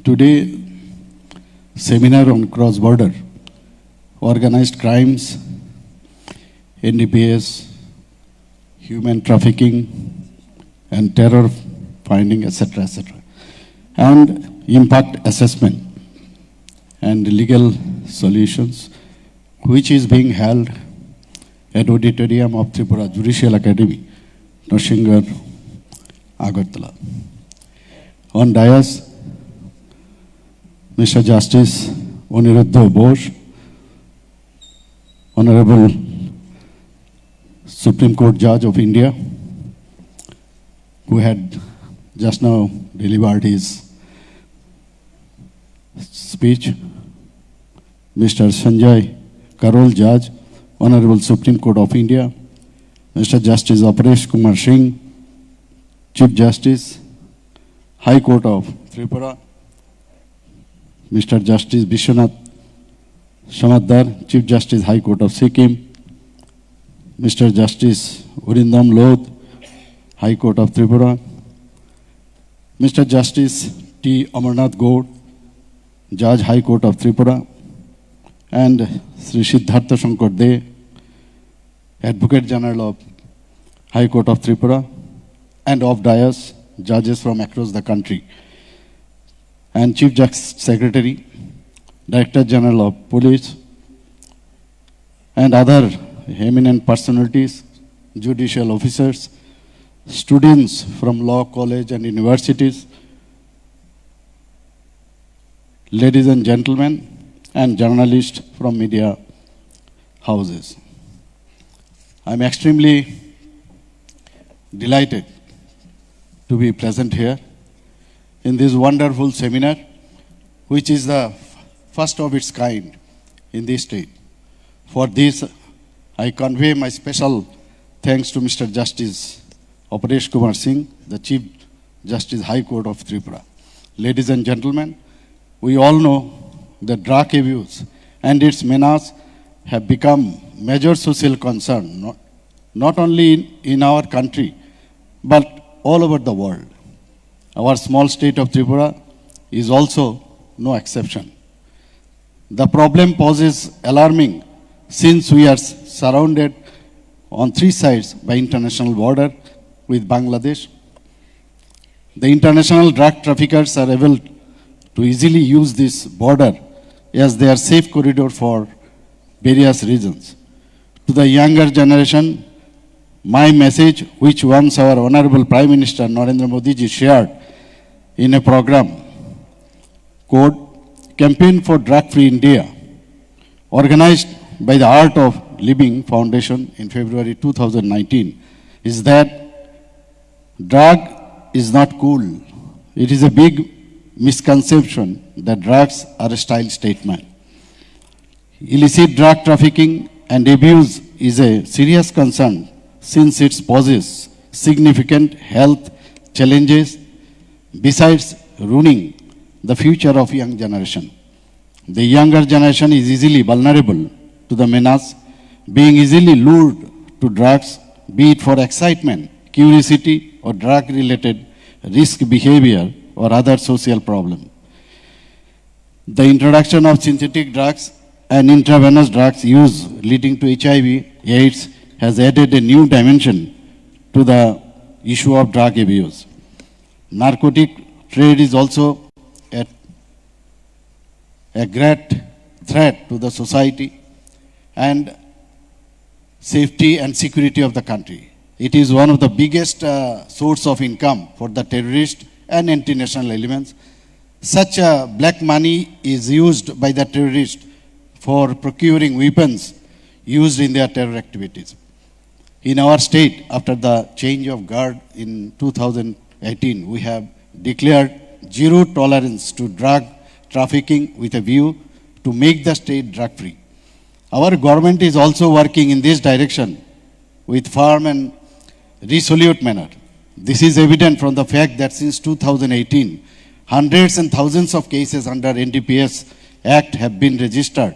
Today, seminar on cross-border, organized crimes, NDPS, human trafficking, and terror finding, etc., etc., and impact assessment and legal solutions, which is being held at Auditorium of Tripura Judicial Academy, Noshingar, Agartala. On dais, Mr. Justice Aniruddha Bose, Honorable Supreme Court Judge of India, who had just now delivered his speech, Mr. Sanjay Karol, Judge, Honorable Supreme Court of India, Mr. Justice Aparesh Kumar Singh, Chief Justice, High Court of Tripura, Mr. Justice Vishwanath Shamadar, Chief Justice, High Court of Sikkim, Mr. Justice Urindam Lodh, High Court of Tripura, Mr. Justice T. Amarnath Gaur, Judge, High Court of Tripura, and Sri Siddhartha Shankar De, Advocate General of High Court of Tripura, and of dais, judges from across the country, and Chief Secretary, Director General of Police, and other eminent personalities, judicial officers, students from law college and universities, ladies and gentlemen, and journalists from media houses. I'm extremely delighted to be present here in this wonderful seminar, which is the first of its kind in this state. For this, I convey my special thanks to Mr. Justice Aparesh Kumar Singh, the Chief Justice, High Court of Tripura. Ladies and gentlemen, we all know that drug abuse and its menace have become major social concern, not only in our country, but all over the world. Our small state of Tripura is also no exception. The problem poses alarming since we are surrounded on three sides by international border with Bangladesh. The international drug traffickers are able to easily use this border as their safe corridor for various reasons. To the younger generation, my message, which once our Honorable Prime Minister Narendra Modi ji shared in a program called Campaign for Drug-Free India, organized by the Art of Living Foundation in February 2019, is that drug is not cool. It is a big misconception that drugs are a style statement. Illicit drug trafficking and abuse is a serious concern since it poses significant health challenges besides ruining the future of young generation. The younger generation is easily vulnerable to the menace, being easily lured to drugs, be it for excitement, curiosity, or drug-related risk behavior or other social problem. The introduction of synthetic drugs and intravenous drugs use leading to HIV, AIDS has added a new dimension to the issue of drug abuse. Narcotic trade is also a great threat to the society and safety and security of the country. It is one of the biggest source of income for the terrorist and anti-national elements. Such black money is used by the terrorists for procuring weapons used in their terror activities. In our state, after the change of guard in 2018, we have declared zero tolerance to drug trafficking with a view to make the state drug-free. Our government is also working in this direction with firm and resolute manner. This is evident from the fact that since 2018, hundreds and thousands of cases under NDPS Act have been registered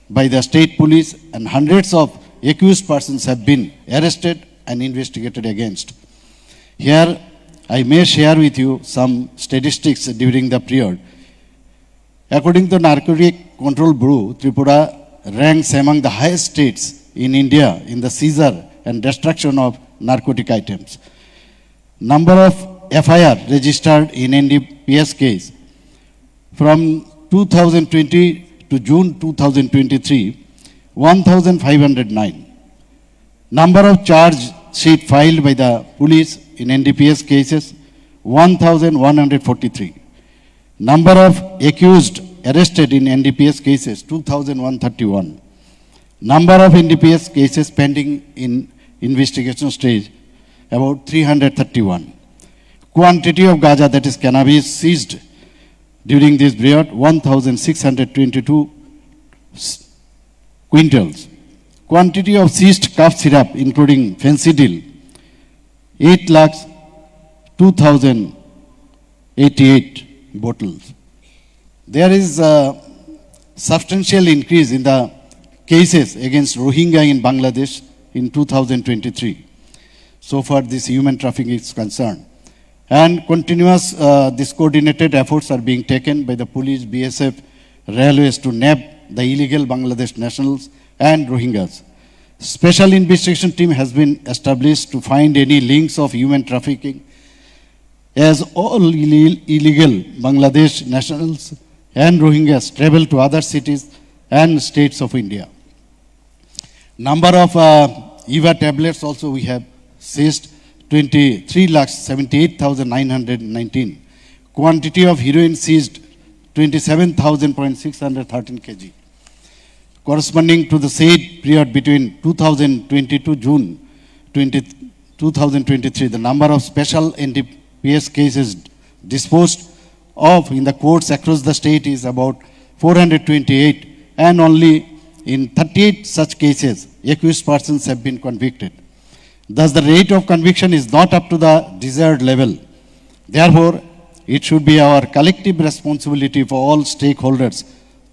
by the state police and hundreds of accused persons have been arrested and investigated against. Here, I may share with you some statistics during the period According to Narcotic Control Bureau, Tripura ranks among the highest states in India in the seizure and destruction of narcotic items. Number of FIR registered in NDPS case from 2020 to June 2023, 1,509. Number of charge sheet filed by the police in NDPS cases, 1,143. Number of accused arrested in NDPS cases, 2,131. Number of NDPS cases pending in investigation stage, about 331. Quantity of gaja, that is cannabis, seized during this period, 1,622 quintals. Quantity of seized cough syrup, including fentanyl, 8,02,088 bottles. There is a substantial increase in the cases against Rohingya in Bangladesh in 2023. So far, this human trafficking is concerned. And continuous, these coordinated efforts are being taken by the police, BSF, railways to nab the illegal Bangladesh nationals and Rohingyas. Special investigation team has been established to find any links of human trafficking, as all illegal Bangladesh nationals and Rohingyas travel to other cities and states of India. Number of EVA tablets also we have seized, 23,78,919. Quantity of heroin seized, 27,613 kg. Corresponding to the said period between 2022 June 2023, the number of special NDPS cases disposed of in the courts across the state is about 428, and only in 38 such cases, accused persons have been convicted. Thus, the rate of conviction is not up to the desired level. Therefore, it should be our collective responsibility for all stakeholders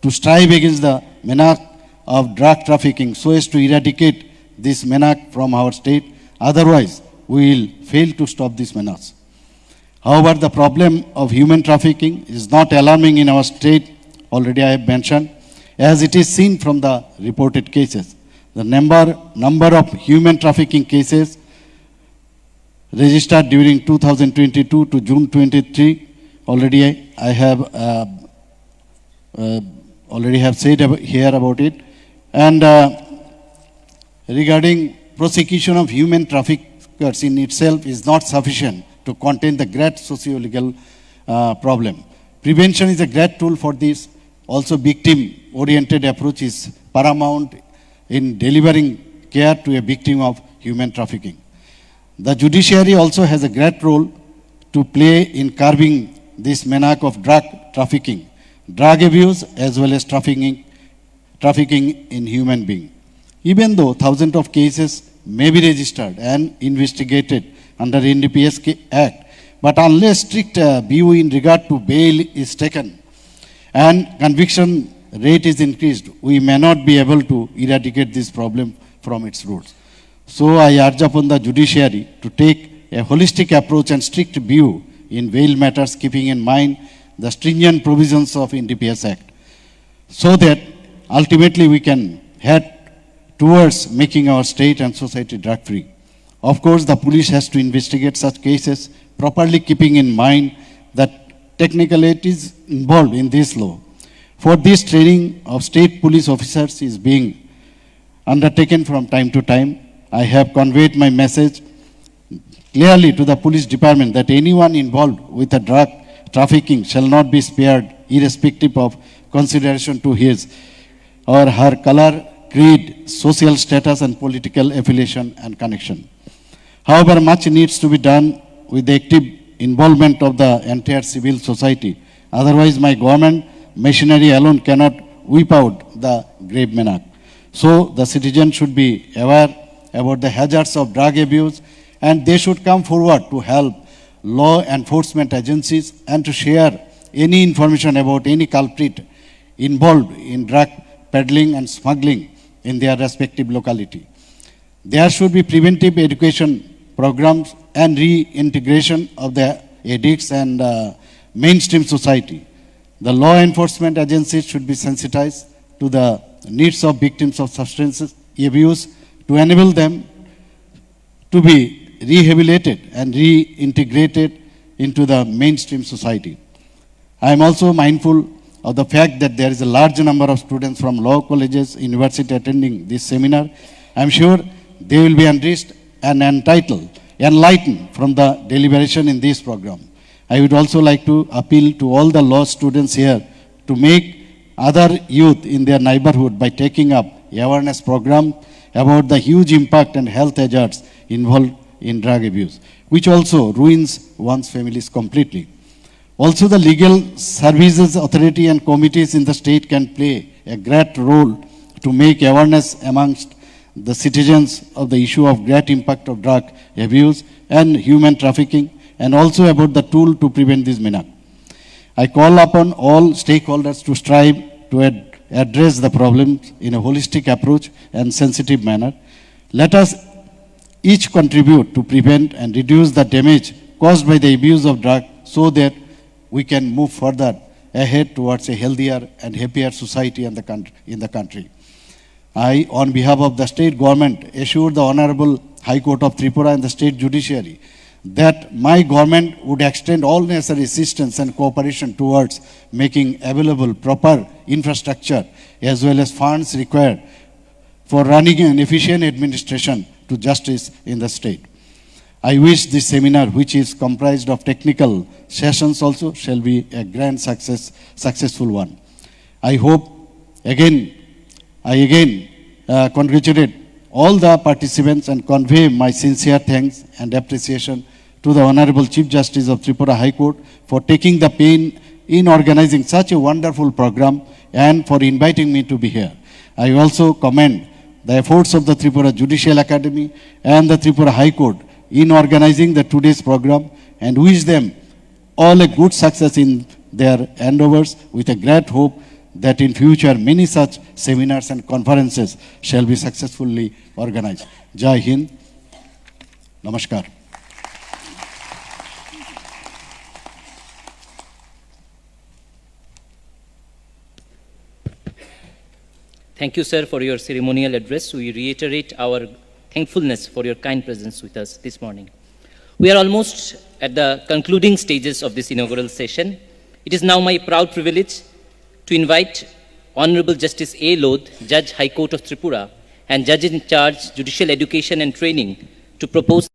to strive against the menace of drug trafficking so as to eradicate this menace from our state. Otherwise, we will fail to stop this menace. However, the problem of human trafficking is not alarming in our state, already I have mentioned, as it is seen from the reported cases. The number of human trafficking cases registered during 2022 to June 23, already I have said here about it. And regarding prosecution of human traffickers in itself is not sufficient to contain the great socio-legal problem. Prevention is a great tool for this. Also, victim-oriented approach is paramount in delivering care to a victim of human trafficking. The judiciary also has a great role to play in curbing this menace of drug trafficking, drug abuse, as well as trafficking in human beings. Even though thousands of cases may be registered and investigated under NDPS Act, but unless strict view in regard to bail is taken and conviction rate is increased, we may not be able to eradicate this problem from its roots. So I urge upon the judiciary to take a holistic approach and strict view in bail matters, keeping in mind the stringent provisions of NDPS Act, so that ultimately we can head towards making our state and society drug-free. Of course, the police has to investigate such cases, properly keeping in mind that technicalities involved in this law. For this, training of state police officers is being undertaken from time to time. I have conveyed my message clearly to the police department that anyone involved with a drug trafficking shall not be spared, irrespective of consideration to his or her color, creed, social status, and political affiliation and connection. However, much needs to be done with the active involvement of the entire civil society. Otherwise, my government machinery alone cannot whip out the grave menace. So, the citizens should be aware about the hazards of drug abuse, and they should come forward to help law enforcement agencies and to share any information about any culprit involved in drug peddling and smuggling in their respective locality. There should be preventive education programs and reintegration of the addicts and mainstream society. The law enforcement agencies should be sensitized to the needs of victims of substance abuse to enable them to be rehabilitated and reintegrated into the mainstream society. I am also mindful of the fact that there is a large number of students from law colleges, university attending this seminar. I am sure they will be enriched and enlightened from the deliberation in this program. I would also like to appeal to all the law students here to make other youth in their neighborhood by taking up awareness program about the huge impact and health hazards involved in drug abuse, which also ruins one's families completely. Also, the legal services authority and committees in the state can play a great role to make awareness amongst the citizens of the issue of great impact of drug abuse and human trafficking, and also about the tool to prevent this menace. I call upon all stakeholders to strive to address the problems in a holistic approach and sensitive manner. Let us each contribute to prevent and reduce the damage caused by the abuse of drugs so that we can move further ahead towards a healthier and happier society in the country. I, on behalf of the state government, assure the Honorable High Court of Tripura and the state judiciary that my government would extend all necessary assistance and cooperation towards making available proper infrastructure as well as funds required for running an efficient administration to justice in the state. I wish this seminar, which is comprised of technical sessions also, shall be a grand successful one. I again congratulate all the participants and convey my sincere thanks and appreciation to the Honorable Chief Justice of Tripura High Court for taking the pain in organizing such a wonderful program and for inviting me to be here. I also commend the efforts of the Tripura Judicial Academy and the Tripura High Court in organizing the today's program and wish them all a good success in their endeavors with a great hope that in future many such seminars and conferences shall be successfully organized. Jai Hind. Namaskar. Thank you, sir, for your ceremonial address. We reiterate our thankfulness for your kind presence with us this morning. We are almost at the concluding stages of this inaugural session. It is now my proud privilege to invite Honorable Justice A. Lodh, Judge High Court of Tripura and Judge in Charge Judicial Education and Training, to propose